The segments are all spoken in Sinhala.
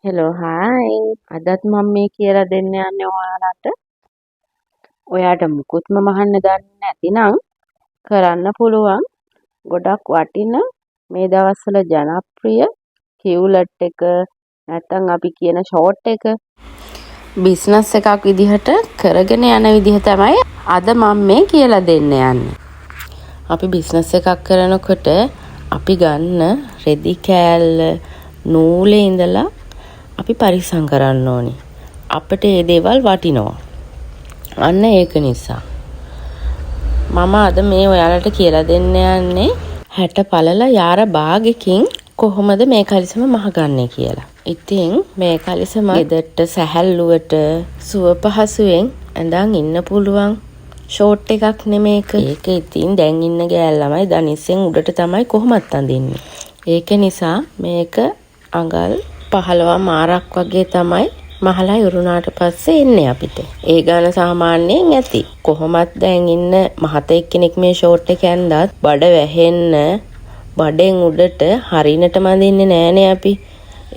හෙලෝ හායි අදත් මම මේ කියලා දෙන්න යන්නේ ඔයාලට. ඔයාට මුකුත්ම මහන්න දන්නේ නැතිනම් කරන්න පුළුවන් ගොඩක් වටින මේ දවස්වල ජනප්‍රිය කිව්ලට් එක නැත්තම් අපි කියන ෂෝට් එක බිස්නස් එකක් විදිහට කරගෙන යන විදිහ තමයි අද මම මේ කියලා දෙන්න යන්නේ. අපි බිස්නස් එකක් කරනකොට අපි ගන්න රෙදි කෑල්ල නූලේ ඉඳලා අපි පරිස්සම් කරන්න ඕනි. අපිට මේ දේවල් වටිනවා. අන්න ඒක නිසා මම අද මේ ඔයාලට කියලා දෙන්න යන්නේ 60 පළල යාර බාගකින් කොහොමද මේ කලිසම මහගන්නේ කියලා. ඉතින් මේ කලිසම ගෙදරට සැහැල්ලුවට සුව පහසුවෙන් ඇඳන් ඉන්න පුළුවන් ෂෝට් එකක් නෙමේක. ඒක ඉතින් දැන් ඉන්න ගෑල් ළමයි දනිස්සෙන් උඩට තමයි කොහොමත් අඳින්නේ. ඒක නිසා මේක අඟල් 15 මාරක් වගේ තමයි මහලා ඉරුණාට පස්සේ එන්නේ අපිට. ඒ ගාන සාමාන්‍යයෙන් ඇති. කොහොමත් දැන් ඉන්න මහතෙක් කෙනෙක් මේ ෂෝට් එක ඇඳත් බඩ වැහෙන්න බඩෙන් උඩට හරිනටම අඳින්නේ නෑනේ අපි.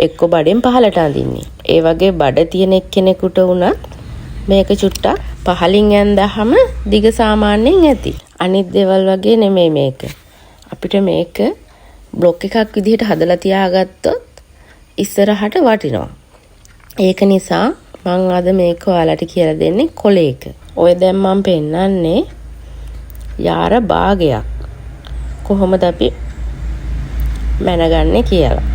එක්ක බඩෙන් පහලට අඳින්නේ. ඒ වගේ බඩ තියෙන එක්කෙනෙකුට උනත් මේක චුට්ටක් පහලින් ඇඳහම දිග සාමාන්‍යයෙන් ඇති. අනිත් දේවල් වගේ නෙමෙයි මේක. අපිට මේක බ්ලොක් එකක් විදිහට හදලා තියාගත්තොත් ඉස්සරහට වටිනවා. ඒක නිසා මම අද මේක ඔයාලට කියලා දෙන්නේ කොලේක. ඔය දැන් මම පෙන්නන්නේ යාර භාගයක්. කොහොමද අපි මැනගන්නේ කියලා.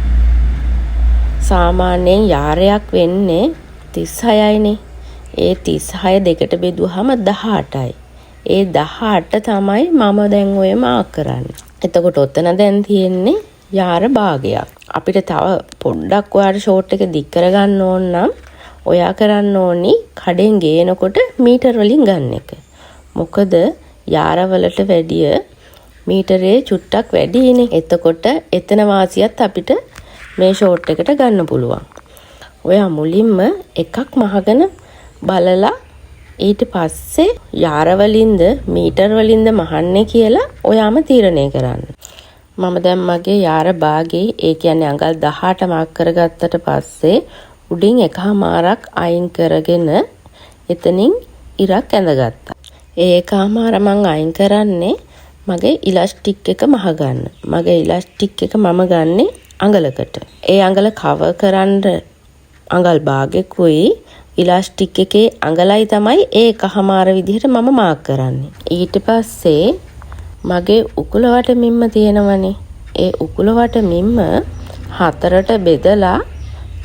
සාමාන්‍යයෙන් යාරයක් වෙන්නේ 36යිනේ. ඒ 36 දෙකට බෙදුවහම 18යි. ඒ 18 තමයි මම දැන් ඔය මාක් කරන්නේ. එතකොට ඔතන දැන් තියෙන්නේ යාර භාගයක්. අපිට තව පොඩ්ඩක් ඔයාට ෂෝට් එක දික් කරගන්න ඕන නම් ඔයා කරන්න ඕනි කඩෙන් ගේනකොට මීටර වලින් ගන්න එක. මොකද යාරවලට වැඩිය මීටරේ චුට්ටක් වැඩිනේ. එතකොට එතන වාසියත් අපිට මේ ෂෝට් එකට ගන්න පුළුවන්. ඔයා මුලින්ම එකක් මහගෙන බලලා ඊට පස්සේ යාර වලින්ද මීටර වලින්ද මහන්නේ කියලා ඔයාම තීරණය කරන්න. මම දැන් මගේ යාර භාගේ ඒ කියන්නේ අඟල් 18 මාක් කරගත්තට පස්සේ උඩින් එකමාරක් අයින් කරගෙන එතනින් ඉරක් ඇඳගත්තා. ඒ එකමාර මම අයින් කරන්නේ මගේ ඉලාස්ටික් එක මහගන්න. මගේ ඉලාස්ටික් එක මම ගන්නෙ අඟලකට. ඒ අඟල කවර් කරන්න අඟල් භාගෙකුයි ඉලාස්ටික් එකේ අඟලයි තමයි ඒ එකමාර විදිහට මම මාක් කරන්නේ. ඊට පස්සේ මගේ උකුල වට මිම්ම තියෙනවනේ. ඒ උකුල වට මිම්ම 4ට බෙදලා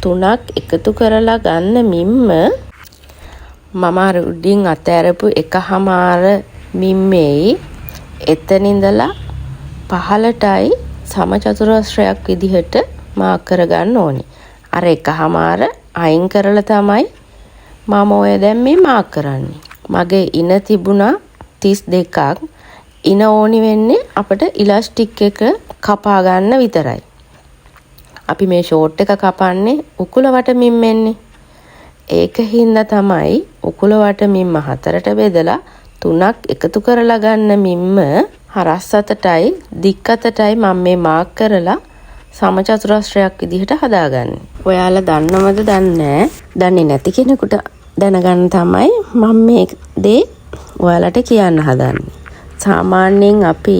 3ක් එකතු කරලා ගන්න මිම්ම මම අර උඩින් අතෑරපු එකමාර මිම්මේයි එතනින්දලා පහලටයි සමචතුරස්‍රයක් විදිහට මාක් කරගන්න ඕනේ. අර එකමාර අයින් කරලා තමයි මම ඔය දැන් මේ මාක් කරන්නේ. මගේ ඉන තිබුණා 32ක්. ඉන ඕනි වෙන්නේ අපිට ඉලාස්ටික් එක කපා ගන්න විතරයි. අපි මේ ෂෝට් එක කපන්නේ උකුල වට මිම්මෙන්නේ. ඒක හින්දා තමයි උකුල වට මිම්ම 4ට බෙදලා 3ක් එකතු කරලා ගන්න මිම්ම හරස් අතටයි දික් අතටයි මම මේ මාක් කරලා සමචතුරස්‍රයක් විදිහට හදාගන්නේ. ඔයාලා දන්නවද දන්නේ දන්නේ නැති කෙනෙකුට දැනගන්න තමයි මම මේ දේ ඔයාලට කියන්න හදන්නේ. සාමාන්‍යයෙන් අපි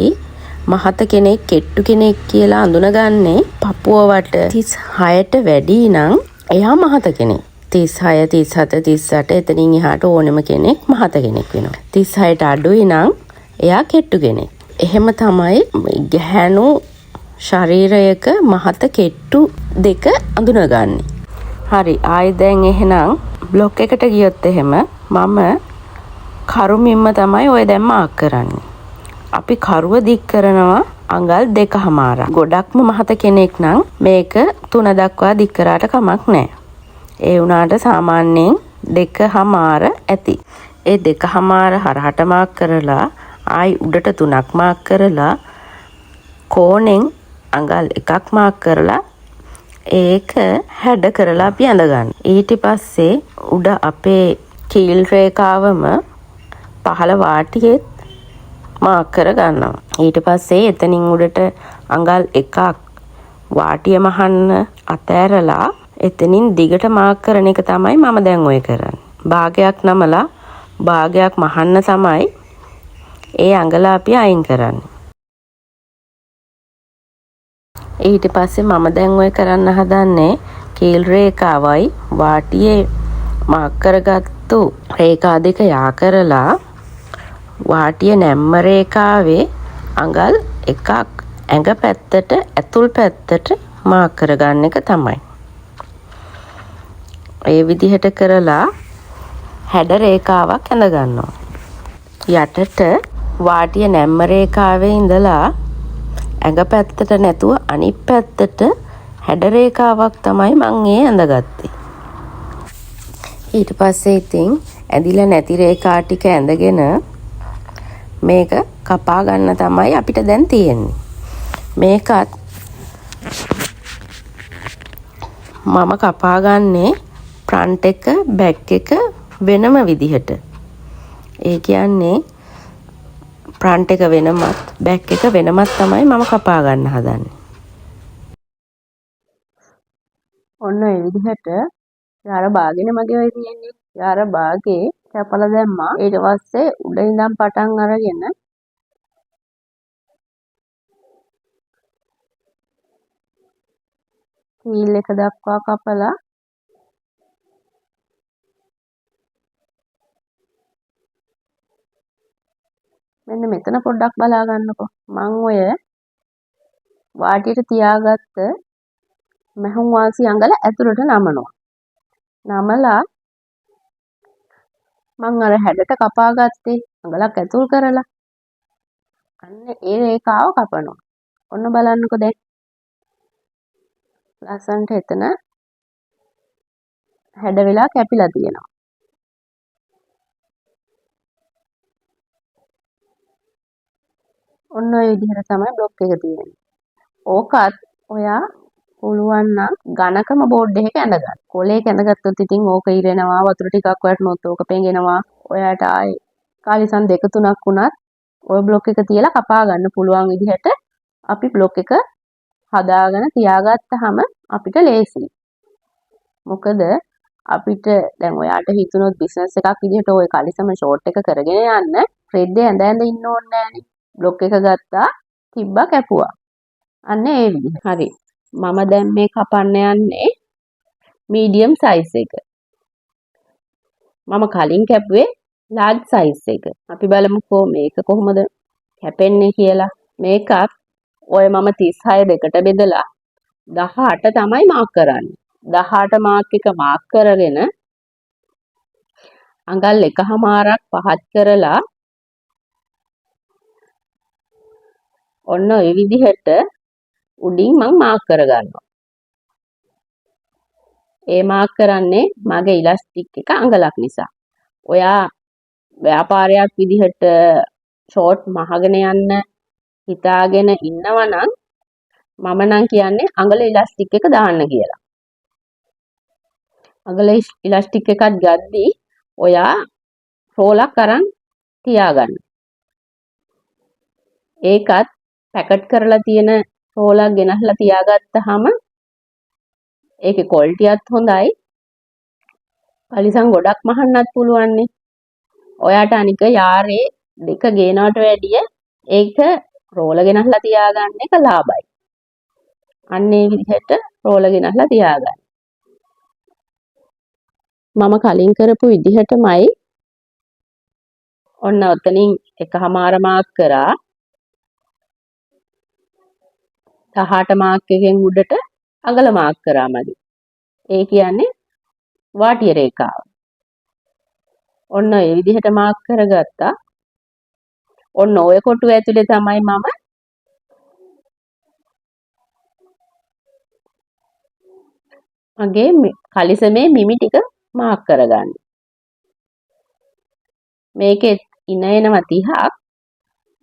මහත කෙනෙක් කෙට්ටු කෙනෙක් කියලා අඳුනගන්නේ පපුව වට 36ට වැඩි නම් එයා මහත කෙනෙක්. 36 37 38 එතනින් එහාට ඕනෙම කෙනෙක් මහත කෙනෙක් වෙනවා. 36ට අඩුයි නම් එයා කෙට්ටු කෙනෙක්. එහෙම තමයි ගැහැණු ශරීරයක මහත කෙට්ටු දෙක අඳුනගන්නේ. හරි ආයි දැන් එහෙනම් බ්ලොක් එකට ගියොත් එහෙම මම කරු මිම්ම තමයි ඔය දැන් මාක් කරන්නේ. අපි කරුව දික් කරනවා අඟල් 2මාරක්. ගොඩක්ම මහත කෙනෙක් නම් මේක 3 දක්වා දික් කරාට කමක් නැහැ. ඒ වුණාට සාමාන්‍යයෙන් 2මාර ඇති. ඒ 2මාර හරහට මාක් කරලා ආයි උඩට 3ක් මාක් කරලා කෝණෙන් අඟල් 1ක් මාක් කරලා ඒක හැඩ කරලා අපි අඳගන්න. ඊට පස්සේ උඩ අපේ කීල් රේඛාවම පහළ වාටියේ මාක් කර ගන්නවා. ඊට පස්සේ එතනින් උඩට අඟල් 1ක් වාටිය මහන්න අතෑරලා එතනින් දිගට මාක් කරන එක තමයි මම දැන් ඔය කරන්නේ. භාගයක් නමලා භාගයක් මහන්න තමයි ඒ අඟලාපිය අයින් කරන්නේ. ඊට පස්සේ මම දැන් ඔය කරන්න හදන්නේ කීල් රේඛාවයි වාටියේ මාක් කරගත්තු රේඛා දෙක යා කරලා වාටිය නැම්ම රේඛාවේ අඟල් එකක් ඇඟ පැත්තට ඇතුල් පැත්තට මාක් කරගන්න එක තමයි. ඒ විදිහට කරලා හැඩ රේඛාවක් ඇඳ ගන්නවා. යටට වාටිය නැම්ම රේඛාවේ ඉඳලා ඇඟ පැත්තට නැතුව අනිත් පැත්තට හැඩ රේඛාවක් තමයි මං ඒ ඇඳගත්තේ. ඊට පස්සේ ඉතින් ඇඳිලා නැති රේඛා ටික ඇඳගෙන මේක කපා ගන්න තමයි අපිට දැන් තියෙන්නේ. මේකත් මම කපා ගන්නේ ෆ්‍රන්ට් එක බැක් එක වෙනම විදිහට. ඒ කියන්නේ ෆ්‍රන්ට් එක වෙනමත් බැක් එක වෙනමත් තමයි මම කපා ගන්න හදන්නේ. ඔන්න ඒ විදිහට යාර බාගෙන මගේ වෙයි තියෙන්නේ. යාර බාගේ කැපලා දැම්මා. ඊට පස්සේ උඩ ඉඳන් පටන් අරගෙන කීල් එක දක්වා කපලා මෙන්න මෙතන පොඩ්ඩක් බලා ගන්නකො. මං ඔය වාටියට තියාගත්ත මැහුම් වාසි අඟල ඇතුළට නමනවා. නමලා මං අර හැඩට කපා ගත්තේ අඟලක් ඇතුල් කරලා. අන්න ඒ රේඛාව කපනවා. ඔන්න බලන්නකො දැන්. ලස්සන්ට එතන හැඩ වෙලා කැපිලා තියෙනවා. ඔන්න ඔය විදිහට තමයි බ්ලොක් එක තියෙන්නේ. ඕකත් ඔයා පුළුවන් නම් ඝනකම බෝඩ් එකක ඇඳගන්න. කොලේක ඇඳගත්තොත් ඉතින් ඕක ඉරෙනවා, වතුර ටිකක් වැටුනොත් ඕක පෙඟෙනවා. ඔයාට ආයේ කාලිසම් දෙක තුනක් වුණත් ඔය බ්ලොක් එක තියලා කපා ගන්න පුළුවන් විදිහට අපි බ්ලොක් එක හදාගෙන තියාගත්තාම අපිට ලේසියි. මොකද අපිට දැන් ඔයාට හිතුනොත් බිස්නස් එකක් විදිහට ওই කලිසම ෂෝට් එක කරගෙන යන්න ත්‍රෙඩ් එක ඇඳ ඉන්න ඕනේ නෑනේ. බ්ලොක් එක ගත්තා, තිබ්බා කැපුවා. අන්න ඒ විදිහ. හරි. මම දැන් මේ කපන්න යන්නේ මීඩියම් සයිස් එක. මම කලින් කැපුවේ ලාර්ජ් සයිස් එක. අපි බලමුකෝ මේක කොහොමද කැපෙන්නේ කියලා. මේකත් ඔය මම 36 දෙකට බෙදලා 18 තමයි මාක් කරන්නේ. 18 මාක් එක මාක් කරගෙන අඟල් එකහමාරක් පහත් කරලා ඔන්න ඔය විදිහට උඩින් මම මාක් කරගන්නවා. ඒ මාක් කරන්නේ මගේ ඉලාස්ටික් එක අඟලක් නිසා. ඔයා ව්‍යාපාරයක් විදිහට ෂෝට් මහගෙන යන්න හිතාගෙන ඉන්නවා නම් මම නම් කියන්නේ අඟල ඉලාස්ටික් එක දාන්න කියලා. අඟල ඉලාස්ටික් එකක් ගද්දී ඔයා රෝලක් අරන් තියාගන්න. ඒකත් පැකට් කරලා තියෙන රෝලක් ගෙනහලා තියාගත්තාම ඒකේ ක්වොලිටියත් හොඳයි. කලිසම් ගොඩක් මහන්නත් පුළුවන්නේ. ඔයාට අනික යාරේ දෙක ගේනවට වැඩිය ඒක රෝල ගෙනහලා තියාගන්න එක ලාභයි. අන්න ඒ විදිහට රෝල ගෙනහලා තියාගන්න. මම කලින් කරපු විදිහටමයි ඔන්න ඔතනින් එකහමාර මාක් කරා. 18 මාක් එකෙන් උඩට අඟල මාක් කරා මදි. ඒ කියන්නේ වාටිය රේඛාව. ඔන්න ඒ විදිහට මාක් කරගත්තා. ඔන්න ඔය කොටුව ඇතුලේ තමයි මම මගේ කලිසමේ මිමි ටික මාක් කරගන්නේ. මේකේ ඉන එනවා 30ක්,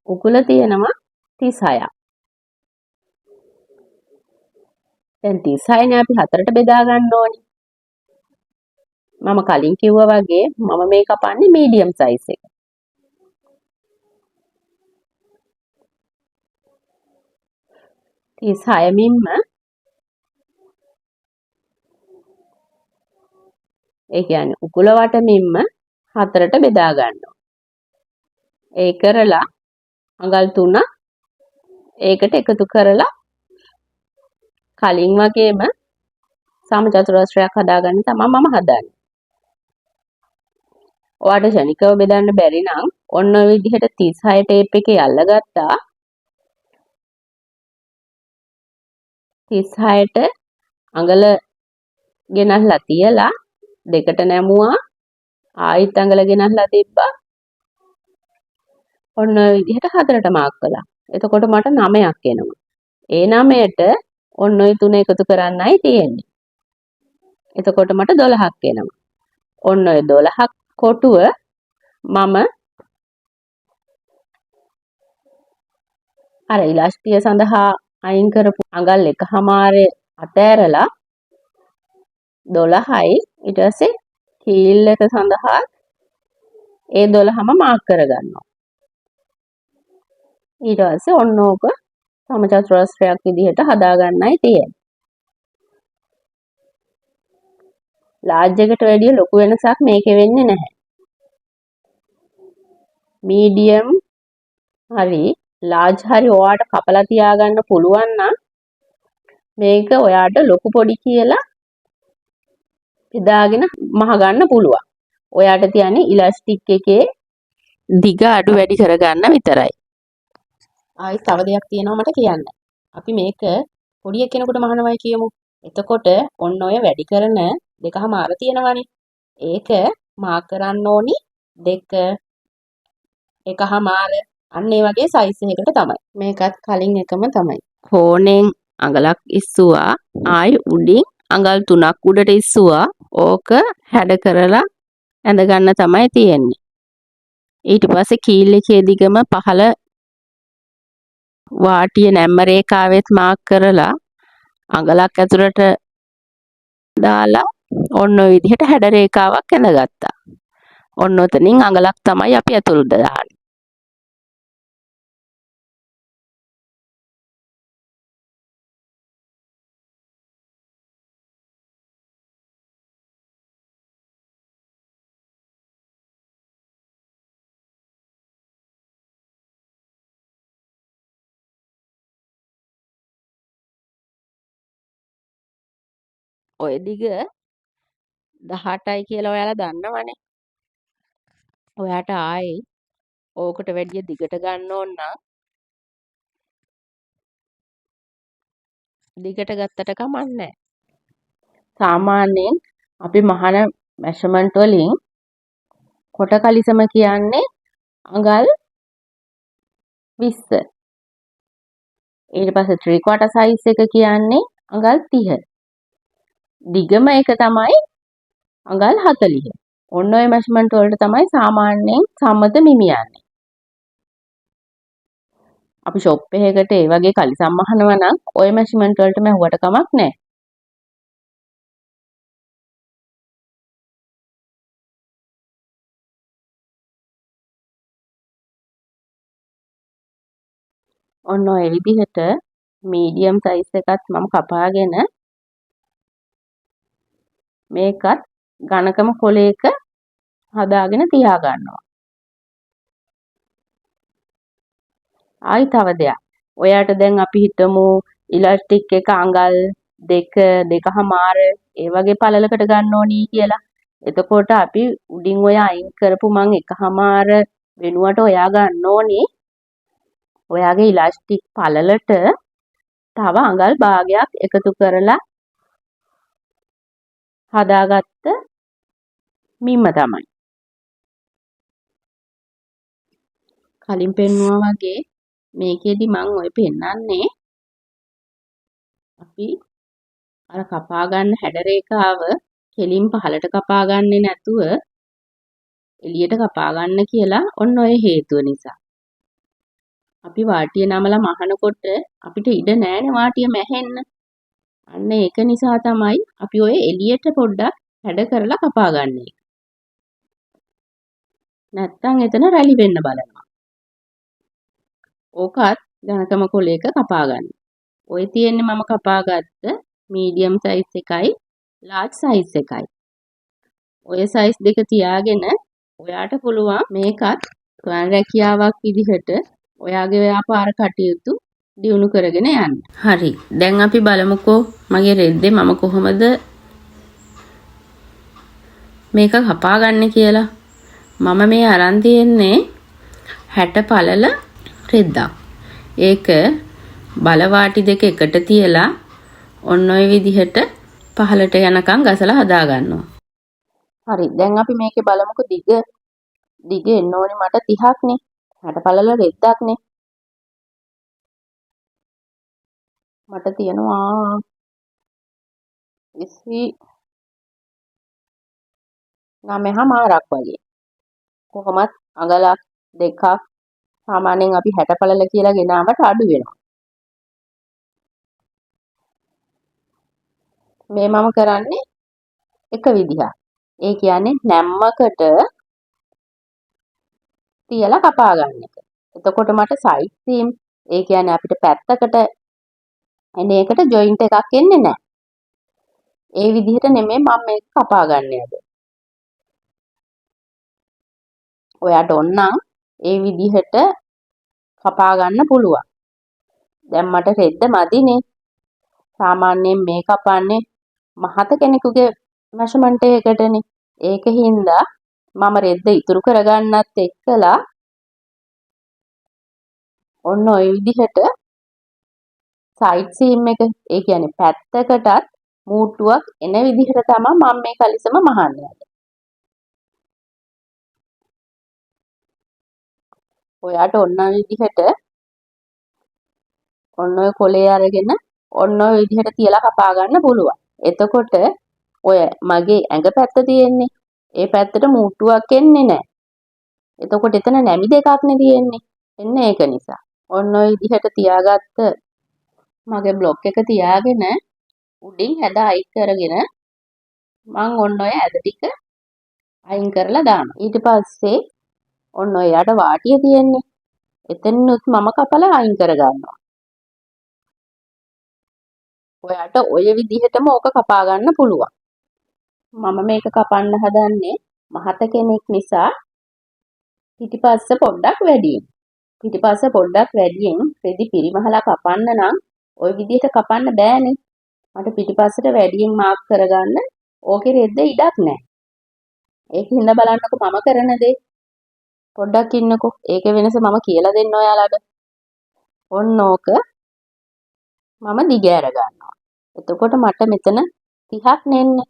උකුල තියෙනවා 36ක්. දැන් 36 නේ අපි හතරට බෙදා ගන්න ඕනේ. මම කලින් කිව්වා වගේ මම මේ කපන්නේ මීඩියම් සයිස් එක. තිස් හයමින්ම ඒ කියන්නේ උකුල වටමින්ම 4ට බෙදා ගන්නවා. ඒ කරලා අඟල් 3ක් ඒකට එකතු කරලා කලින් වගේම සමචතුරස්‍රයක් හදාගන්න තමයි මම හදන්නේ. ඔයාලට ශනිකව බෙදන්න බැරි නම් ඔන්න ඔය විදිහට 36 ටේප් එකේ අල්ලගත්තා. 36ට අඟල ගෙනල්ලා තියලා දෙකට නැමුවා. ආයිත් අඟල ගෙනල්ලා තිබ්බා. ඔන්න ඔය විදිහට 4ට මාක් කළා. එතකොට මට 9ක් එනවා. ඒ 9ට ඔන්න ඔය 3 එකතු කරන්නයි තියෙන්නේ. එතකොට මට 12ක් එනවා. ඔන්න ඔය 12ක් කොටුව මම අර ඉලාස්ටිය සඳහා අයින් කරපු අඟල් 1/2 අතෑරලා 12යි ඊට පස්සේ කීල් එක සඳහා ඒ 12ම මාක් කරගන්නවා. ඊට පස්සේ ඔන්න ඕක සමචතුරස්‍රයක් විදිහට හදාගන්නයි තියෙන්නේ. ලාර්ජ් එකට වැඩිය ලොකු වෙනසක් මේකේ වෙන්නේ නැහැ. මීඩියම් හරි ලාර්ජ් හරි ඔයාට කපලා තියාගන්න පුළුවන් නම් මේක ඔයාට ලොකු පොඩි කියලා බෙදාගෙන මහ ගන්න පුළුවන්. ඔයාට තියන්නේ ඉලාස්ටික් එකේ දිග අඩු වැඩි කරගන්න විතරයි. ආයෙත් තව දෙයක් තියෙනවා මට කියන්න. අපි මේක පොඩි එක්කෙනෙකුට මහනවයි කියමු. එතකොට ඔන්න ඔය වැඩි කරන 2/4 තියෙනවනේ. ඒක මාක් කරන්න ඕනි 2 1/4 අන්න ඒ වගේ සයිස් එකකට තමයි. මේකත් කලින් එකම තමයි. කෝණයෙන් අඟලක් ඉස්සුවා. ආයි උඩින් අඟල් 3ක් උඩට ඉස්සුවා. ඕක හැඩ කරලා ඇඳ ගන්න තමයි තියෙන්නේ. ඊට පස්සේ කීල් එකේ දිගම පහළ වාටිය නැම්ම රේඛාවෙත් මාක් කරලා අඟලක් ඇතුළට දාලා ඔන්න ඔය විදිහට හැඩ රේඛාවක් ඇඳගත්තා. ඔන්න ඔතනින් අඟලක් තමයි අපි ඇතුළට දාන්නේ. ඔය දිග 18යි කියලා ඔයාලා දන්නවනේ. ඔයාට ආයේ ඕකට වැඩිය දිගට ගන්න ඕන නම් දිගට ගත්තට කමක් නැහැ. සාමාන්‍යයෙන් අපි මහන මෙෂර්මන්ට් වලින් කොට කලිසම කියන්නේ අඟල් 20. ඊට පස්සේ 3/4 සයිස් එක කියන්නේ අඟල් 30. දිගම එක තමයි අඟල් 40. ඔන්න ඔය මෙෂර්මන්ට් වලට තමයි සාමාන්‍යයෙන් සම්මත මිමි යන්නේ. අපි ෂොප් එකකට ඒ වගේ කලිසම් අහනවා නම් ඔය මෙෂර්මන්ට් වලට මැහුවට කමක් නැහැ. ඔන්න ඔය විදිහට මීඩියම් සයිස් එකත් මම කපාගෙන මේකත් ඝනකම කොලයක හදාගෙන තියා ගන්නවා. ආයි තව දෙයක්. ඔයාට දැන් අපි හිතමු ඉලාස්ටික් එක අඟල් 2 2/4 ඒ වගේ පළලකට ගන්න ඕනි කියලා. එතකොට අපි උඩින් ඔය අයින් කරපු මං 1/4 වෙනුවට ඔයා ගන්න ඕනේ ඔයාගේ ඉලාස්ටික් පළලට තව අඟල් භාගයක් එකතු කරලා හදාගත්ත මිම්ම තමයි. කලින් පෙන්නුවා වගේ මේකෙදි මං ඔය පෙන්නන්නේ අපි අර කපා ගන්න හැඩ රේඛාව කෙලින් පහළට කපා ගන්නේ නැතුව එළියට කපා ගන්න කියලා ඔන්න ඔය හේතුව නිසා. අපි වාටිය නමලා මහනකොට අපිට ඉඩ නෑනේ වාටිය මැහෙන්න. අන්න ඒක නිසා තමයි අපි ඔය එළියට පොඩ්ඩක් හැඩ කරලා කපා ගන්න එක. නැත්තම් එතන රැලි වෙන්න බලනවා. ඕකත් ඝනකම කොලයක කපා ගන්න. ඔය තියෙන්නේ මම කපාගත්ත මීඩියම් සයිස් එකයි ලාර්ජ් සයිස් එකයි. ඔය සයිස් දෙක තියාගෙන ඔයාට පුළුවන් මේකත් ස්වයං රැකියාවක් විදිහට ඔයාගේ ව්‍යාපාර කටයුතු දියුණු කරගෙන යන්න. හරි. දැන් අපි බලමුකෝ මගේ රෙද්දේ මම කොහොමද මේක කපා ගන්න කියලා. මම මේ අරන් තියෙන්නේ 60 පළල රෙද්දක්. ඒක බලවාටි දෙක එකට තියලා ඔන්න ඔය විදිහට පහලට යනකම් ගසලා හදා ගන්නවා. හරි. දැන් අපි මේකේ බලමුකෝ දිග එන්න ඕනේ මට 30ක් නේ. 60 පළල රෙද්දක් නේ. මට තියෙනවා 29මාරක් වගේ. කොහොමත් අඟලක් දෙකක් සාමාන්‍යයෙන් අපි 60 පළල කියලා ගෙනාවට අඩු වෙනවා. මේ මම කරන්නේ එක විදිහක්. ඒ කියන්නේ නැම්මකට තියලා කපා ගන්න එක. එතකොට මට සයිඩ් සීම් ඒ කියන්නේ අපිට පැත්තකට එන එකට ජොයින්ට් එකක් එන්නේ නැහැ. ඒ විදිහට නෙමෙයි මම මේක කපා ගන්න යන්නේ. ඔයාට ඕනනම් ඒ විදිහට කපා ගන්න පුළුවන්. දැන් මට රෙද්ද මදිනේ. සාමාන්‍යයෙන් මේ කපන්නේ මහත කෙනෙකුගේ මෙෂර්මන්ට් එකකටනේ. ඒකින්ද මම රෙද්ද ඉතුරු කරගන්නත් එක්කලා ඔන්න ඔය විදිහට සයිඩ් සීම් එක ඒ කියන්නේ පැත්තකටත් මූට්ටුවක් එන විදිහට තමයි මම මේ කලිසම මහන්නේ. ඔයාට ඔන්න ඔය විදිහට ඔන්න ඔය කොලේ අරගෙන ඔන්න ඔය විදිහට තියලා කපා ගන්න පුළුවන්. එතකොට ඔය මගේ ඇඟ පැත්ත තියෙන්නේ. ඒ පැත්තට මූට්ටුවක් එන්නේ නැහැ. එතකොට එතන නැමි දෙකක් නේ තියෙන්නේ. එන්නේ ඒක නිසා. ඔන්න ඔය විදිහට තියාගත්ත මගේ බ්ලොක් එක තියාගෙන උඩින් ඇද අයින් කරගෙන මං ඔන්න ඔය ඇද ටික අයින් කරලා දානවා. ඊට පස්සේ ඔන්න ඔය යට වාටිය තියෙන්නේ. එතනිනුත් මම කපලා අයින් කරගන්නවා. ඔයාට ඔය විදිහටම ඕක කපා ගන්න පුළුවන්. මම මේක කපන්න හදන්නේ මහත කෙනෙක් නිසා පිටිපස්ස පොඩ්ඩක් වැඩියෙන්. පිටිපස්ස පොඩ්ඩක් වැඩියෙන් රෙදි පිරිමහලා කපන්න නම් ওই විදිහට කපන්න බෑනේ. මට පිටිපස්සට වැඩියෙන් මාක් කරගන්න ඕකේ රෙද්ද ඉඩක් නැහැ. ඒකින්ද බලන්නකො මම කරන දේ. පොඩ්ඩක් ඉන්නකෝ. ඒකේ වෙනස මම කියලා දෙන්න ඔයාලට. ඔන්න ඕක මම දිග ඇර ගන්නවා. එතකොට මට මෙතන 30ක් නෙන්නේ.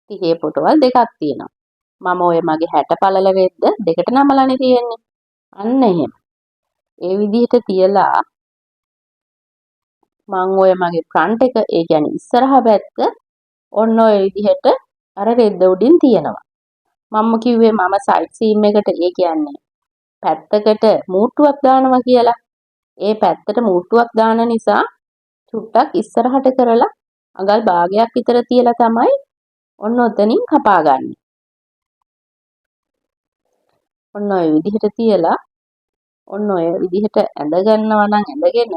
30 පොටවල් දෙකක් තියෙනවා. මම ඔය මගේ 60 පළල රෙද්ද දෙකට නමලානේ තියෙන්නේ. අන්න එහෙම. ඒ විදිහට තියලා මං ඔය මගේ ෆ්‍රන්ට් එක ඒ කියන්නේ ඉස්සරහා පැත්ත ඔන්න ඔය විදිහට අර රෙද්ද උඩින් තියෙනවා. මම කිව්වේ මම සයිඩ් සීම් එකට ඒ කියන්නේ පැත්තකට මූට්ටුවක් දානවා කියලා. ඒ පැත්තට මූට්ටුවක් දාන නිසා චුට්ටක් ඉස්සරහට කරලා අඟල් භාගයක් විතර තියලා තමයි ඔන්න ඔතනින් කපා ගන්න. ඔන්න ඔය විදිහට තියලා ඔන්න ඔය විදිහට ඇඳ ගන්නවා නම් ඇඳගෙන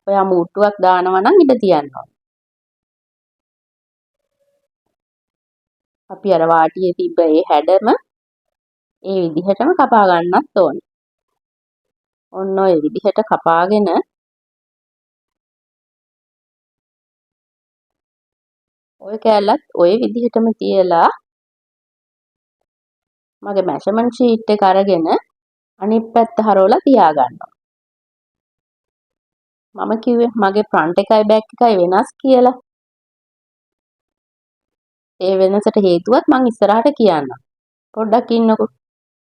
ඔයා මූට්ටුවක් දානවා නම් ඉඳ තියන්න ඕනේ. අපි අර වාටියේ තිබ්බ ඒ හැඩම ඒ විදිහටම කපා ගන්නත් ඕනේ. ඔන්න ඔය විදිහට කපාගෙන ඔය කෑල්ලත් ඔය විදිහටම තියලා මගේ මෙෂර්මන්ට් ෂීට් එක අරගෙන අනිත් පැත්ත හරවලා තියා ගන්නවා. මම කිව්වේ මගේ ෆ්‍රන්ට් එකයි බෑක් එකයි වෙනස් කියලා. ඒ වෙනසට හේතුවත් මං ඉස්සරහට කියන්නම්. පොඩ්ඩක් ඉන්නකෝ.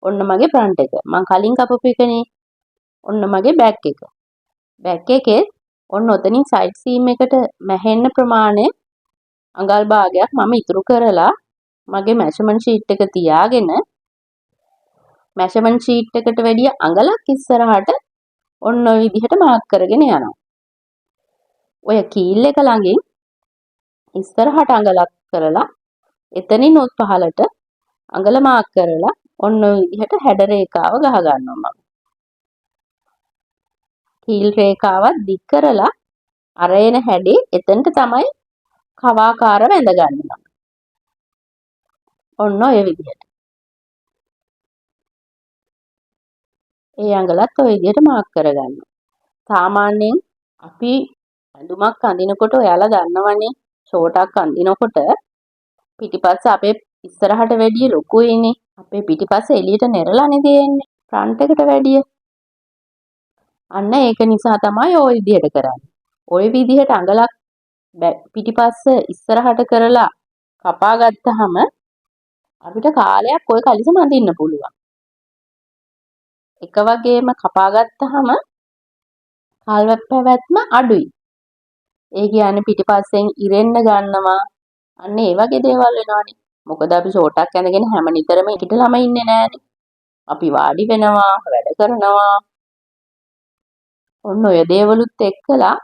ඔන්න මගේ ෆ්‍රන්ට් එක. මං කලින් කපපු එකනේ. ඔන්න මගේ බෑක් එක. බෑක් එකේ ඔන්න ඔතනින් සයිඩ් සීම් එකට මැහෙන්න ප්‍රමාණය අඟල් භාගයක් මම ඉතුරු කරලා මගේ මෙෂර්මන්ට් ෂීට් එක තියාගෙන මෙෂර්මන්ට් ෂීට් එකට වැඩිය අඟලක් ඉස්සරහට ඔන්න ඔය විදිහට මාක් කරගෙන යනවා. ඔය කීල් එක ළඟින් ඉස්සරහට අඟලක් කරලා එතනින් උත් පහලට අඟල මාක් කරලා ඔන්න ඔය විදිහට හැඩ රේඛාව ගහ ගන්නවා මම. කීල් රේඛාවත් දික් කරලා අර එන හැඩේ එතනට තමයි කවාකාරව ඇඳ ගන්නවා. ඔන්න ඔය විදිහට. ඒ අඟලත් ඔය විදිහට මාක් කරගන්නවා. සාමාන්‍යයෙන් අපි ඇඳුමක් අඳිනකොට ඔයාලා දන්නවනේ ෂෝටක් අඳිනකොට පිටිපස්ස අපේ ඉස්සරහට වැඩිය ලොකුයිනේ. අපේ පිටිපස්ස එළියට නෙරලානේ තියෙන්නේ ෆ්‍රන්ට් එකට වැඩිය. අන්න ඒක නිසා තමයි ওই විදිහට කරන්නේ. ওই විදිහට අඟලක් පිටිපස්ස ඉස්සරහට කරලා කපා ගත්තාම අපිට කාලයක් ওই කලිසම අඳින්න පුළුවන්. එක වගේම කපා ගත්තාම කල් පැවැත්ම අඩුයි. ඒ කියන්නේ පිටිපස්සෙන් ඉරෙන්න ගන්නවා. අන්න ඒ වගේ දේවල් වෙනවනේ. මොකද අපි ෂෝටක් ඇඳගෙන හැම නිතරම එකටලම ඉන්නේ නෑනේ. අපි වාඩි වෙනවා, වැඩ කරනවා. ඔන්න ඔය දේවලුත් එක්කලා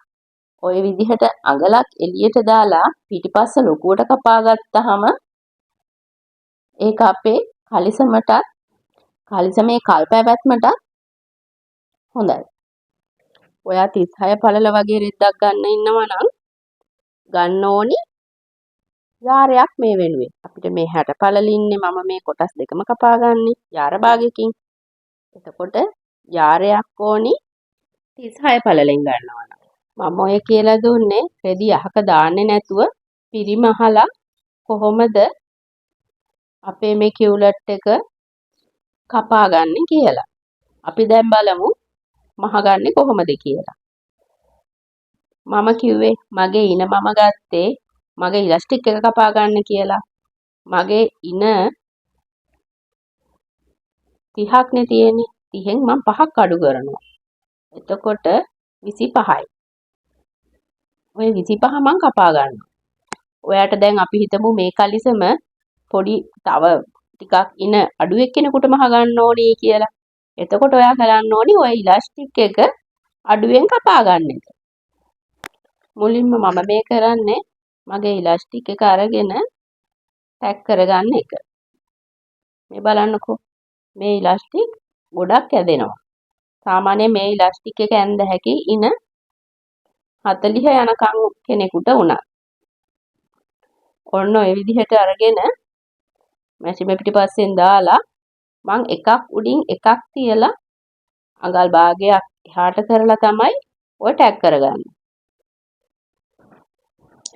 ඔය විදිහට අඟලක් එළියට දාලා පිටිපස්ස ලොකුවට කපා ගත්තාම ඒක අපේ කලිසමේ කල් පැවැත්මට හොඳයි. ඔයා 36 පළල වගේ රෙද්දක් ගන්න ඉන්නවා නම් ගන්න ඕනි යාරයක් මේ වෙනුවෙන්. අපිට මේ 60 පළල ඉන්නේ මම මේ කොටස් දෙකම කපා ගන්නේ යාර භාගයකින්. එතකොට යාරයක් ඕනි 36 පළලෙන් ගන්නවා නම්. මම ඔය කියලා දුන්නේ රෙදි අහක දාන්නේ නැතුව පිරිමහලා කොහොමද අපේ මේ කිව්ලට් එක කපා ගන්න කියලා. අපි දැන් බලමු මහගන්නේ කොහොමද කියලා. මම කිව්වේ මගේ ඉන මම ගත්තේ මගේ ඉලාස්ටික් එක කපා ගන්න කියලා. මගේ ඉන 30ක් නේ තියෙන්නේ. 30න් මම 5ක් අඩු කරනවා. එතකොට 25යි. ඔය 25 මම කපා ගන්නවා. ඔයාට දැන් අපි හිතමු මේ කලිසම පොඩි තව ටිකක් ඉන අඩු එක්කෙනෙකුට මහ ගන්න ඕනේ කියලා. එතකොට ඔයා කරන්න ඕනි ඔය ඉලාස්ටික් එක අඩුවෙන් කපා ගන්න එක. මුලින්ම මම මේ කරන්නේ මගේ ඉලාස්ටික් එක අරගෙන ටැග් කරගන්න එක. මේ බලන්නකෝ. මේ ඉලාස්ටික් ගොඩක් ඇදෙනවා. සාමාන්‍යයෙන් මේ ඉලාස්ටික් එක ඇඳ හැකි ඉන 40 යනකම් කෙනෙකුට උනත්. ඔන්න ඔය විදිහට අරගෙන මැෂිම පිටිපස්සෙන් දාලා මං එකක් උඩින් එකක් තියලා අඟල් භාගයක් එහාට කරලා තමයි ඔය ටැග් කරගන්නේ.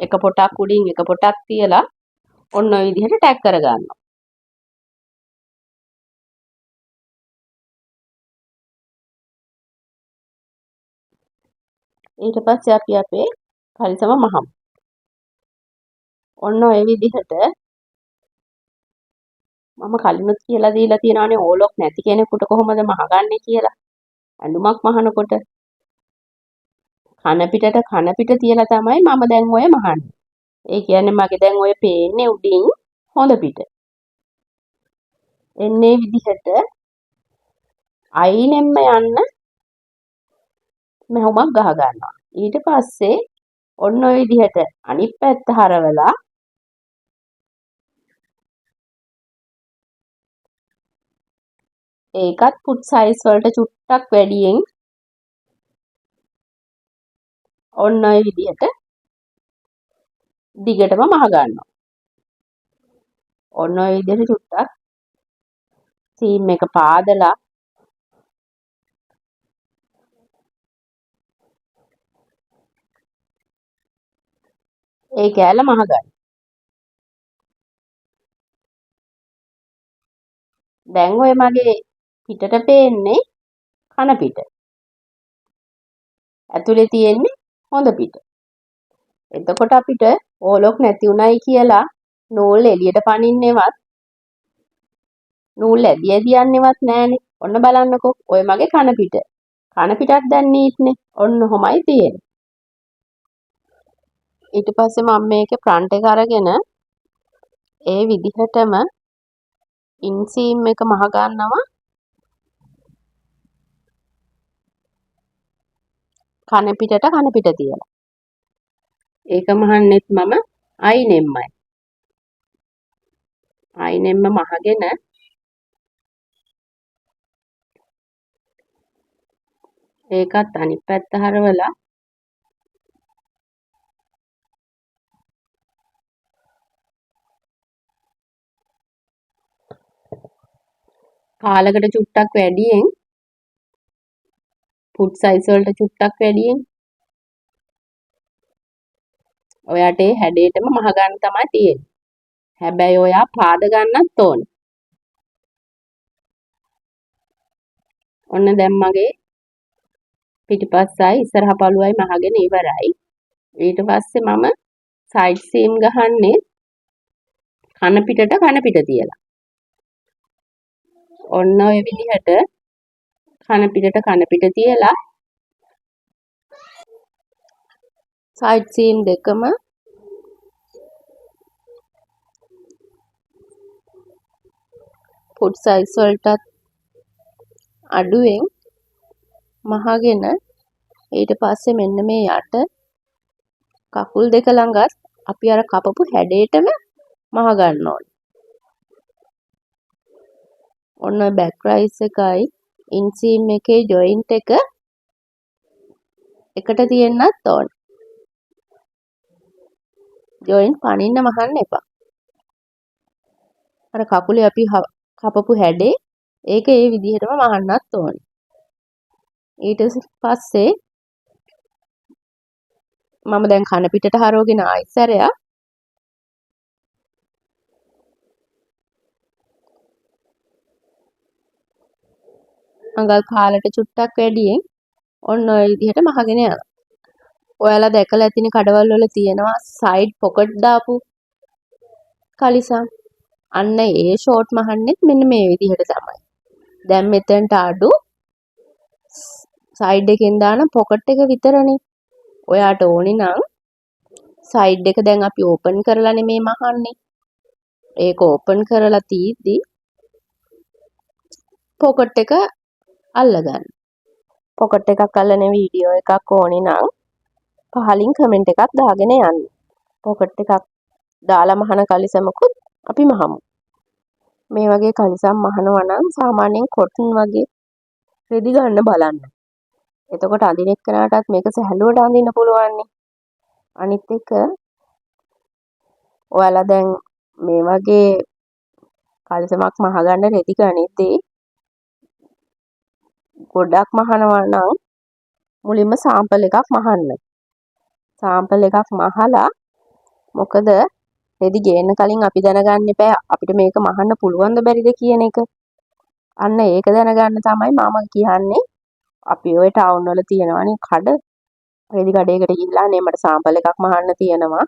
එක පොටක් උඩින් එක පොටක් තියලා ඔන්න ඔය විදිහට ටැග් කරගන්නවා. ඊට පස්සේ අපි අපේ කලිසම මහමු. ඔන්න ඔය විදිහට මම කලිනුත් කියලා දීලා තියෙනවානේ ඕලොක් නැති කෙනෙකුට කොහොමද මහගන්නේ කියලා. ඇඳුමක් මහනකොට කන පිට තියලා තමයි මම දැන් ඔය මහන්නේ. ඒ කියන්නේ මගේ දැන් ඔය පේන්නේ උඩින් හොඳ පිට. එන්නේ විදිහට අයිනෙම්ම යන්න මෙහුමක් ගහ ගන්නවා. ඊට පස්සේ ඔන්න ඔය විදිහට අනිත් පැත්ත හරවලා ඒකත් පුට් සයිස් වලට චුට්ටක් වැඩියෙන් ඔන්න ඔය විදිහට දිගටම මහ ගන්නවා. ඔන්න ඔය විදිහට චුට්ටක් සීම් එක පාදලා ඒ කෑල්ල මහ ගන්න. දැන් ඔය මගේ පිටට පේන්නේ කන පිට. ඇතුලේ තියෙන්නේ හොඳ පිට. එතකොට අපිට ඕලොක් නැති උනායි කියලා නූල් එළියට පනින්නෙවත් නූල් ඇදි ඇදි යන්නෙවත් නෑනේ. ඔන්න බලන්නකෝ. ඔය මගේ කන පිට. කන පිටක් දැන් නීට්නේ. ඔන්න ඔහොමයි තියෙන්නේ. ඊට පස්සේ මම මේකේ ෆ්‍රන්ට් එක අරගෙන ඒ විදිහටම ඉන්සීම් එක මහ ගන්නවා කන පිට තියලා. ඒක මහන්නෙත් මම අයිනෙම්මයි. අයිනෙම්ම මහගෙන ඒකත් අනිත් පැත්ත හරවලා කාලකට චුට්ටක් වැඩියෙන් ෆුඩ් සයිස් වලට චුට්ටක් වැඩියෙන් ඔයාට ඒ හැඩේටම මහ ගන්න තමයි තියෙන්නේ. හැබැයි ඔයා පාද ගන්නත් ඕන. ඔන්න දැන් මගේ පිටිපස්සයි ඉස්සරහ පළුවයි මහගෙන ඉවරයි. ඊට පස්සේ මම සයිඩ් සීම් ගහන්නේ කන පිට තියලා. ඔන්න ඔය විදිහට කන පිට තියලා සයිඩ් සීම් දෙකම ෆුඩ් සයිස් වලටත් අඩුවෙන් මහගෙන ඊට පස්සේ මෙන්න මේ යට කකුල් දෙක ළඟත් අපි අර කපපු හැඩේටම මහ ගන්න ඕනේ. ඔන්න බෑක් රයිස් එකයි ඉන්සීම් එකේ ජොයින්ට් එක එකට තියෙන්නත් ඕනේ. ජොයින්ට් පනින්න මහන්න එපා. අර කකුලේ අපි කපපු හැඩේ ඒක ඒ විදිහටම මහන්නත් ඕනේ. ඊට පස්සේ මම දැන් කන පිටට හරවගෙන ආයෙත් සැරයක් අඟල් කාලට චුට්ටක් වැඩියෙන් ඔන්න ඔය විදිහට මහගෙන යනවා. ඔයාලා දැකලා ඇතිනේ කඩවල් වල තියෙනවා සයිඩ් පොකට් දාපු කලිසම්. අන්න ඒ ෂෝට් මහන්නෙත් මෙන්න මේ විදිහට තමයි. දැන් මෙතනට අඩු සයිඩ් එකෙන් දාන පොකට් එක විතරනේ. ඔයාට ඕනේ නම් සයිඩ් එක දැන් අපි ඕපන් කරලානේ මේ මහන්නේ. ඒක ඕපන් කරලා තීද්දි පොකට් එක අල්ලගන්න. පොකට් එකක් අල්ලන වීඩියෝ එකක් ඕනේ නම් පහලින් කමෙන්ට් එකක් දාගෙන යන්න. පොකට් එකක් දාලා මහන කලිසමකුත් අපි මහමු. මේ වගේ කලිසම් මහනවා නම් සාමාන්‍යයෙන් කොටන් වගේ රෙදි ගන්න බලන්න. එතකොට අඳින එක්කනටත් මේක සැහැල්ලුවට අඳින්න පුළුවන් නේ. අනිත් එක ඔයාලා දැන් මේ වගේ කලිසමක් මහගන්න රෙදි ගනිද්දී ගොඩක් මහනවා නම් මුලින්ම සාම්පල් එකක් මහන්න. සාම්පල් එකක් මහලා මොකද රෙදි ගේන්න කලින් අපි දැනගන්න එපා අපිට මේක මහන්න පුළුවන්ද බැරිද කියන එක. අන්න ඒක දැනගන්න තමයි මම කියන්නේ අපි ඔය ටවුන් වල තියෙනවානේ කඩ රෙදි කඩේකට ගිහිල්ලා අනේ මට සාම්පල් එකක් මහන්න තියෙනවා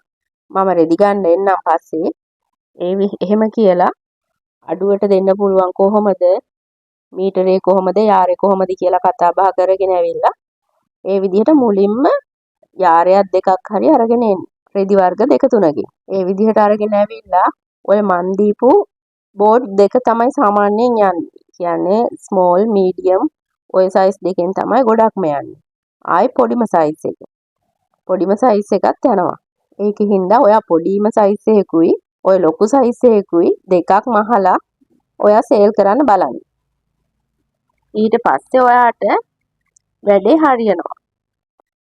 මම රෙදි ගන්න එන්නම් පස්සේ එහෙම කියලා අඩුවට දෙන්න පුළුවන් කොහොමද මීටරේ කොහොමද යාරේ කොහොමද කියලා කතා බහ කරගෙන ඇවිල්ලා ඒ විදිහට මුලින්ම යාරයක් දෙකක් හරි අරගෙන එන්න රෙදි වර්ග දෙක තුනකින් ඒ විදිහට අරගෙන ඇවිල්ලා ඔය මන් දීපු බෝඩ් දෙක තමයි සාමාන්‍යයෙන් යන්නේ. කියන්නේ ස්මෝල් මීඩියම් ඔය සයිස් දෙකෙන් තමයි ගොඩක්ම යන්නේ. ආයි පොඩිම සයිස් එක. පොඩිම සයිස් එකත් යනවා. ඒකින්ද ඔයා පොඩිම සයිස් එකකුයි ඔය ලොකු සයිස් එකකුයි දෙකක් මහලා ඔයා සේල් කරන්න බලන්න. ඊට පස්සේ ඔයාට වැඩේ හරියනවා.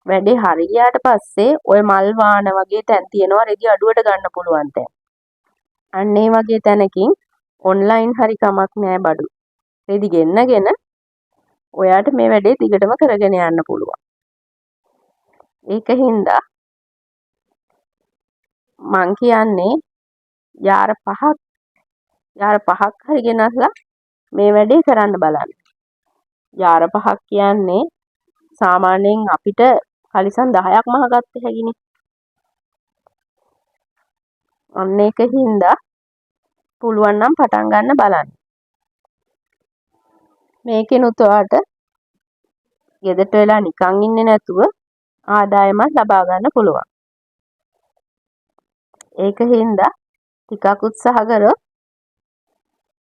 වැඩේ හරියට පස්සේ ඔය මල් වාන වගේ තැන් තියෙනවා රෙදි අඩුවට ගන්න පුළුවන් තැන්. අන්න ඒ වගේ තැනකින් ඔන්ලයින් හරි කමක් නෑ බඩු. රෙදි ගෙන්නගෙන ඔයාට මේ වැඩේ දිගටම කරගෙන යන්න පුළුවන්. ඒකින්ද මං කියන්නේ යාර පහක් හරි ගෙනස්ලා මේ වැඩේ කරන්න බලන්න. යාර පහක් කියන්නේ සාමාන්‍යයෙන් අපිට කලිසම් 10ක් මහගත්ත හැකිනේ. අන්න ඒකින්ද පුළුවන් නම් පටන් ගන්න බලන්න. මේකෙනුත් ඔයාට ගෙදරට වෙලා නිකන් ඉන්නේ නැතුව ආදායමක් ලබා ගන්න පුළුවන්. ඒකින්ද ටිකක් උත්සාහ කරොත්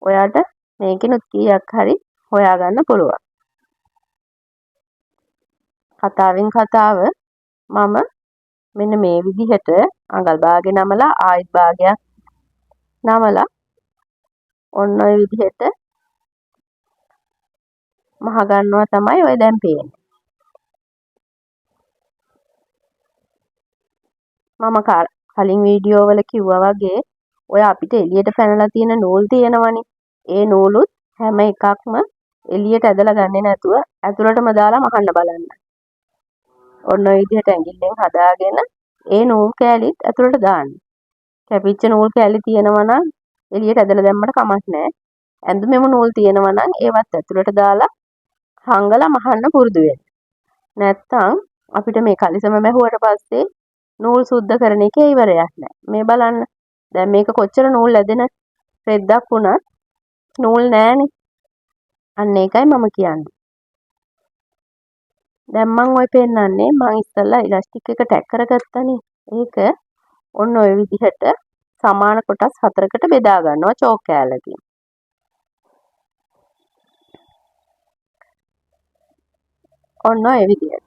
ඔයාට මේකෙනුත් කීයක් හරි හොයාගන්න පුළුවන්. කතාවෙන් කතාව මම මෙන්න මේ විදිහට අඟල් භාගේ නමලා ආයෙත් භාගයක් නමලා ඔන්න ඔය විදිහට මහ ගන්නවා තමයි ඔය දැන් පේන්නේ. මම කලින් වීඩියෝ වල කිව්වා වගේ ඔය අපිට එළියට පැනලා තියෙන නූල් තියෙනවනේ. ඒ නූලුත් හැම එකක්ම එළියට ඇදලා ගන්නේ නැතුව ඇතුළටම දාලා මහන්න බලන්න. ඔන්න ඔය විදිහට ඇඟිල්ලෙන් හදාගෙන ඒ නූල් කෑලිත් ඇතුළට දාන්න. කැපිච්ච නූල් කෑලි තියෙනවා නම් එළියට ඇදලා දැම්මට කමක් නැහැ. ඇඳුමෙම නූල් තියෙනවා නම් ඒවත් ඇතුළට දාලා හංගලා මහන්න පුරුදු වෙන්න. නැත්තම් අපිට මේ කලිසම මැහුවට පස්සේ නූල් සුද්ධ කරන එකේ ඉවරයක් නැහැ. මේ බලන්න. දැන් මේක කොච්චර නූල් ඇදෙන රෙද්දක් වුණත් නූල් නැහනේ. අන්න ඒකයි මම කියන්නේ. දැන් මම ඔය පෙන්නන්නේ මම ඉස්සෙල්ලා ඉලාස්ටික් එක ටැග් කරගත්තනේ. ඒක ඔන්න ඔය විදිහට සමාන කොටස් 4කට බෙදා ගන්නවා චෝක් කෑල්ලකින්. ඔන්න ඔය විදිහට.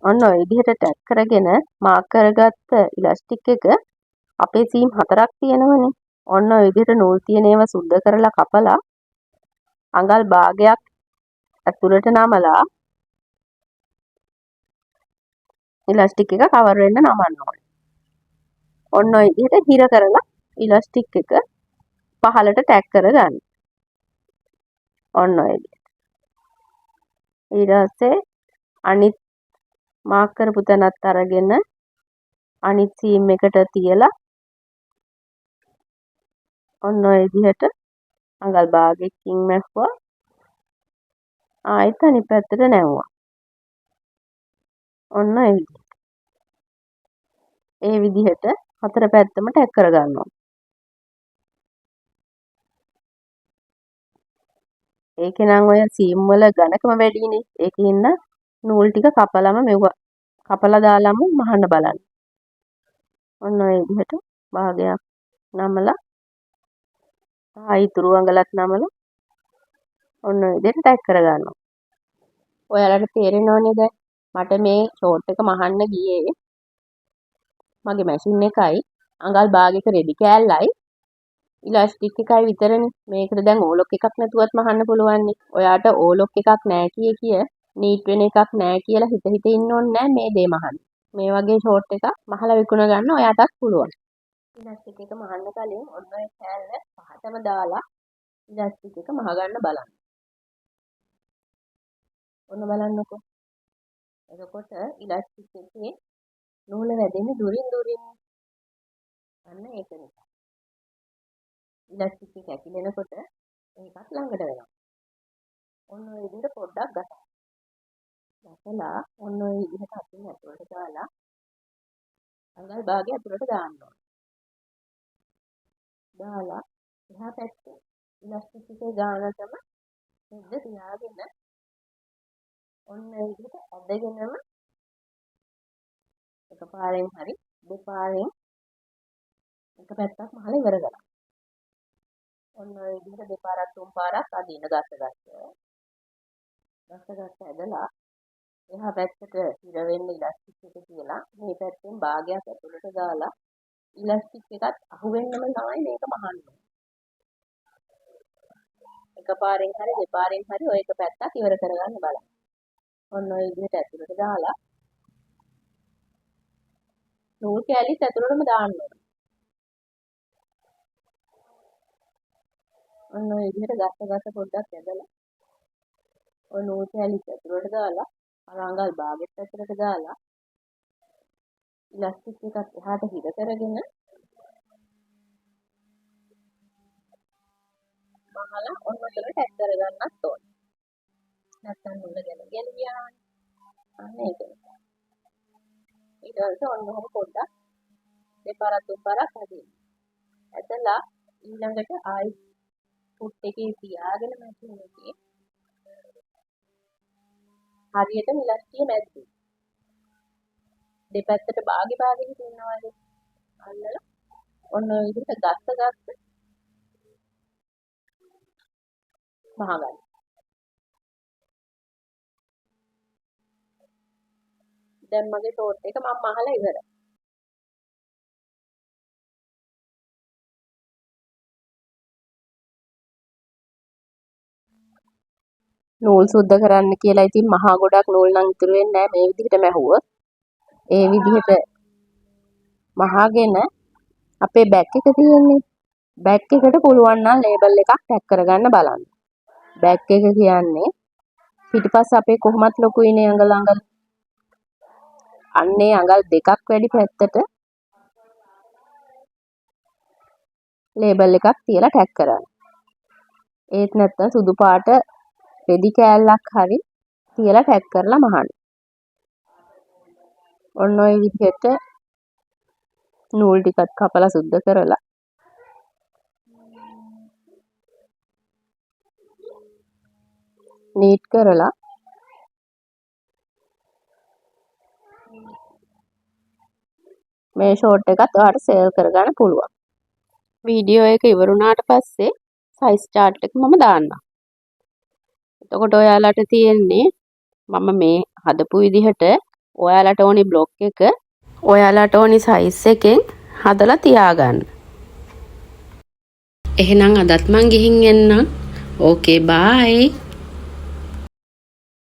ඔන්න ඔය විදිහට ටැග් කරගෙන මාක් කරගත්ත ඉලාස්ටික් එක අපේ සීම් 4ක් තියෙනවනේ. ඔන්න ඔය විදිහට නූල් තියෙන ඒවා සුද්ධ කරලා කපලා අඟල් භාගයක් ඇතුළට නමලා ඉලාස්ටික් එක කවර් වෙන්න නමන්න ඕනේ. ඔන්න ඔය විදිහට හිර කරලා ඉලාස්ටික් එක පහළට ටැග් කරගන්න. ඔන්න ඔය විදිහට. ඊට පස්සේ අනිත් මාක් කරපු තැනත් අරගෙන අනිත් සීම් එකට තියලා ඔන්න ඔය විදිහට අඟල් භාගයකින් මැහුවා. ආයෙත් අනිත් පැත්තට නැවුවා. ඔන්න ඔය විදිහට. ඒ විදිහට හතර පැත්තම ටැග් කරගන්නවා. ඒකේ නම් ඔය සීම් වල ඝනකම වැඩිනේ. ඒකින්ද නූල් ටික කපලම මෙව්වා. කපලා දාලම මහන්න බලන්න. ඔන්න ඔය විදිහට භාගයක් නමලා ඉතුරු අඟලත් නමලා ඔන්න ඔය විදිහට ටැග් කරගන්නවා. ඔයාලට තේරෙනව නේද? මට මේ ෂෝට් එක මහන්න ගියේ මගේ මැෂින් එකයි අඟල් භාගයක රෙදි කෑල්ලයි ඉලාස්ටික් එකයි විතරනේ. මේකට දැන් ඕලොක් එකක් නැතුවත් මහන්න පුළුවන් නේ. ඔයාට ඕලොක් එකක් නැහැ කිය නීට් වෙන එකක් නැහැ කියලා හිත ඉන්න ඕනේ නැහැ මේ දේ මහන්න. මේ වගේ ෂෝට් එකක් මහලා විකුණ ගන්න ඔයාටත් පුළුවන්. ඉලාස්ටික් එක මහන්න කලින් ඔන්න ඔය කෑල්ල පහටම දාලා ඉලාස්ටික් එක මහ ගන්න බලන්න. ඔන්න බලන්නකෝ. එතකොට ඉලාස්ටික් එකේ නූල වැදෙන්නේ දුරින් දුරින්. අන්න ඒක නිසා. ඉලාස්ටික් එක ඇකිලෙනකොට ඒකත් ළඟට වෙනවා. ඔන්න ඔය විදිහට පොඩ්ඩක් ගසන්න. ගසලා ඔන්න ඔය විදිහට අතින් ඇතුලට දාලා අඟල් භාගය ඇතුලට දාන්න ඕනේ. දාලා එහා පැත්තේ ඉලාස්ටික් එකේ ගානටම රෙද්ද තියාගෙන ඔන්න ඔය විදිහට ඇදගෙනම එකපාරෙන් හරි දෙපාරෙන් එක පැත්තක් මහලා ඉවර කරනවා. ඔන්න ඔය විදිහට දෙපාරක් තුන් පාරක් අදින්න ගස ඇදලා එහා පැත්තට හිර වෙන්න ඉලාස්ටික් එක තියලා මේ පැත්තෙන් භාගයක් ඇතුළට දාලා ඉලාස්ටික් එකත් අහුවෙන්නම තමයි මේක මහන්නේ. එකපාරෙන් හරි දෙපාරෙන් හරි ඔය එක පැත්තක් ඉවර කරගන්න බලන්න. ඔන්න ඔය විදිහට ඇතුළට දාලා නූල් කෑලිත් ඇතුළටම දාන්න ඕනේ. ඔන්න ඔය විදිහට ගස පොඩ්ඩක් ඇදලා ඔය නූල් කෑලිත් ඇතුළට දාලා අඟල් භාගෙත් ඇතුළට දාලා ඉලාස්ටික් එකත් එහාට හිර කරගෙන මහලා ඔන්න ඔතන ටැග් කරගන්නත් ඕනේ. නැත්තම් නූල ගැලවිලා යනවා. අන්න ඒක නිසා. ඊට පස්සේ ඔන්න ඔහොම පොඩ්ඩක් දෙපාරක් තුන් පාරක් ඇදින්න. ඇදලා ඊළඟට ආයි ෆුට් එකේ තියාගෙන මැෂින් එකේ හරියට ඉලාස්ටිය මැද්දේ දෙපැත්තට භාගෙ හිටිනවා වගේ අල්ලලා ඔන්න ඔය විදිහට ගස්ස මහගන්න. දැන් මගේ ෂෝට් එක මම මහලා ඉවරයි. නූල් සුද්ධ කරන්න කියලා ඉතින් මහා ගොඩක් නූල් නම් ඉතුරු වෙන්නේ නැහැ මේ විදිහට මැහුවොත්. ඒ විදිහට මහාගෙන අපේ බැක් එක තියෙන්නේ. බැක් එකට පුළුවන් නම් ලේබල් එකක් ටැග් කරගන්න බලන්න. බැක් එක කියන්නේ පිටිපස්ස අපේ කොහොමත් ලොකුයිනේ අඟල් අඟල්. අන්නේ අඟල් දෙකක් වැඩි පැත්තට ලේබල් එකක් තියලා ටැග් කරන්න. ඒත් නැත්නම් සුදු පාට රෙදි කෑල්ලක් හරි තියලා ටැග් කරලා මහන්න. ඔන්න ඔය විදිහට නූල් ටිකත් කපලා සුද්ධ කරලා නීට් කරලා මේ ෂෝට් එකත් ඔයාලට සේව් කරගන්න පුළුවන්. වීඩියෝ එක ඉවරුණාට පස්සේ සයිස් chart එක මම දාන්නම්. එතකොට ඔයාලට තියෙන්නේ මම මේ හදපු විදිහට ඔයාලට ඕනි බ්ලොක් එක ඔයාලට ඕනි සයිස් එකෙන් හදලා තියාගන්න. එහෙනම් අදත් මං ගිහින් එන්නම්. ඕකේ බයි.